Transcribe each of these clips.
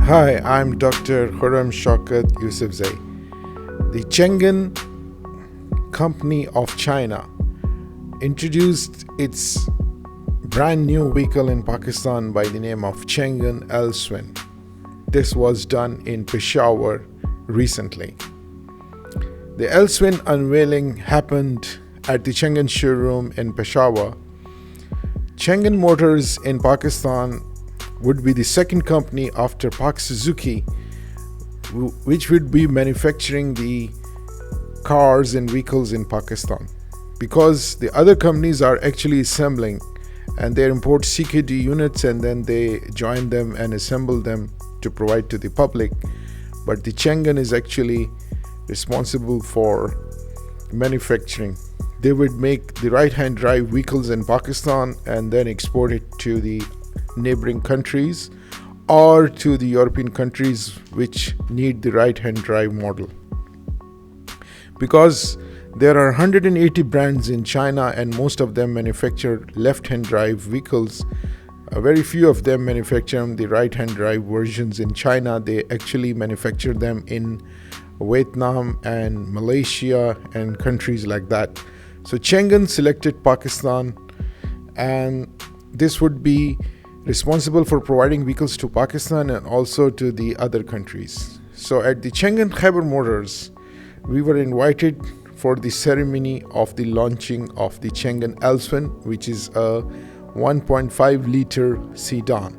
Hi, I'm Dr. Khurram Shaukat Yousafzai. The Changan company of China introduced its brand new vehicle in Pakistan by the name of Changan Alsvin. This was done in Peshawar recently. The Alsvin unveiling happened at the Changan showroom in Peshawar. Changan Motors in Pakistan would be the second company after Pak Suzuki which would be manufacturing the cars and vehicles in Pakistan, because the other companies are actually assembling and they import CKD units and then they join them and assemble them to provide to the public. But the Changan is actually responsible for manufacturing. They would make the right-hand drive vehicles in Pakistan and then export it to the neighboring countries or to the European countries which need the right-hand drive model. Because there are 180 brands in China and most of them manufacture left-hand drive vehicles, very few of them manufacture the right-hand drive versions in China. They actually manufacture them in Vietnam and Malaysia and countries like that. So Changan selected Pakistan, and this would be responsible for providing vehicles to Pakistan and also to the other countries. So at the Changan Khyber Motors, we were invited for the ceremony of the launching of the Changan Alsvin, which is a 1.5 liter sedan.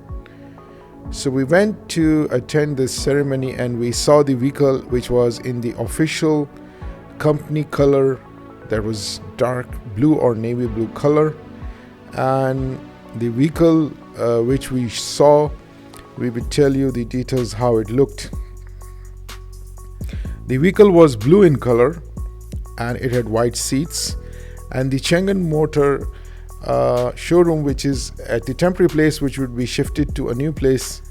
So we went to attend this ceremony and we saw the vehicle, which was in the official company color, that was dark blue or navy blue color. And the vehicle which we saw, we will tell you the details how it looked. The vehicle was blue in color and it had white seats, and the Changan Motor showroom, which is at the temporary place which would be shifted to a new place,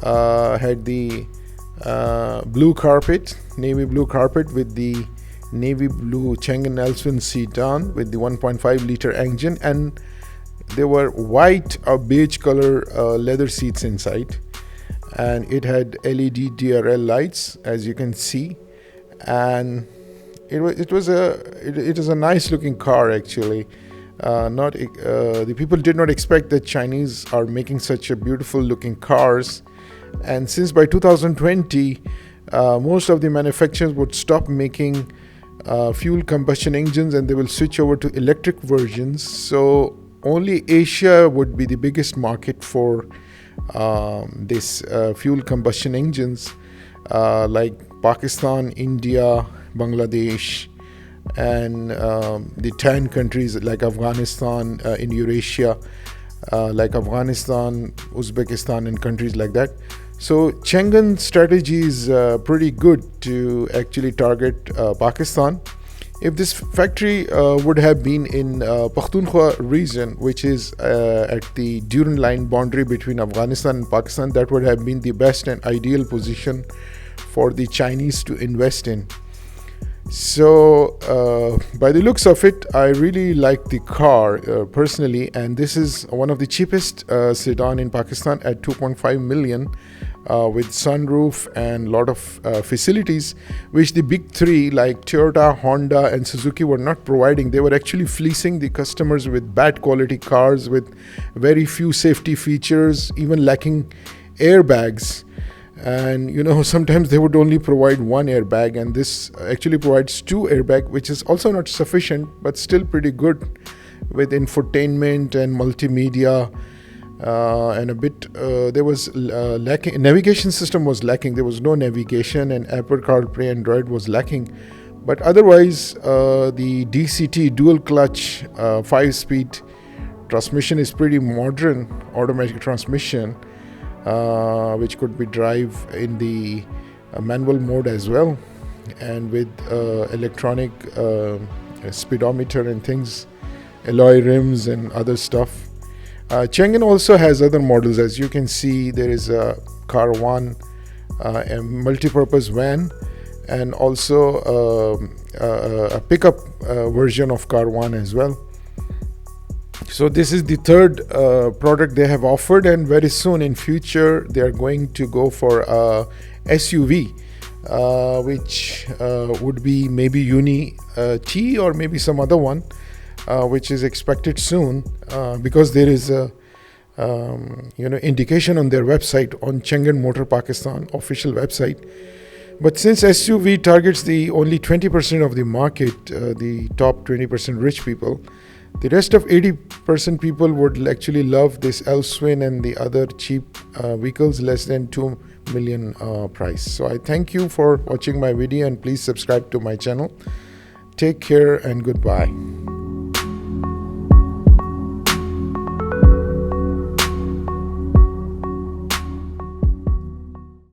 had the blue carpet, navy blue carpet with the navy blue Changan Alsvin sedan with the 1.5 liter engine, and there were white or beige color leather seats inside, and it had LED DRL lights, as you can see. And it is a nice looking car actually. The people did not expect that Chinese are making such a beautiful looking cars, and since by 2020 most of the manufacturers would stop making fuel combustion engines and they will switch over to electric versions. So only Asia would be the biggest market for this fuel combustion engines, like Pakistan, India, Bangladesh, and the 10 countries like Afghanistan in Eurasia, like Afghanistan, Uzbekistan, and countries like that. So Changan strategy is pretty good to actually target Pakistan. If this factory would have been in Pakhtunkhwa region, which is at the Durand line boundary between Afghanistan and Pakistan, that would have been the best and ideal position for the Chinese to invest in. So by the looks of it, I really like the car personally, and this is one of the cheapest sedan in Pakistan at 2.5 million with sunroof and lot of facilities which the big three like Toyota, Honda and Suzuki were not providing. They were actually fleecing the customers with bad quality cars with very few safety features, even lacking airbags. And sometimes they would only provide one airbag, and this actually provides two airbags, which is also not sufficient but still pretty good with infotainment and multimedia, and a bit there was lacking. Navigation system was lacking. There was no navigation, and Apple CarPlay Android was lacking. But otherwise the DCT dual clutch 5-speed transmission is pretty modern automatic transmission, which could be drive in the manual mode as well, and with electronic speedometer and things, alloy rims and other stuff. Changan also has other models. As you can see, there is a Car 1, a multi-purpose van, and also a pickup version of Car 1 as well. So this is the third product they have offered, and very soon in future they are going to go for a SUV, which would be maybe Uni T or maybe some other one, which is expected soon, because there is a indication on their website, on Changan Motor Pakistan official website. But since SUV targets the only 20% of the market, the top 20% rich people, the rest of 80% people would actually love this Alsvin and the other cheap vehicles less than 2 million price. So I thank you for watching my video, and please subscribe to my channel. Take care and goodbye.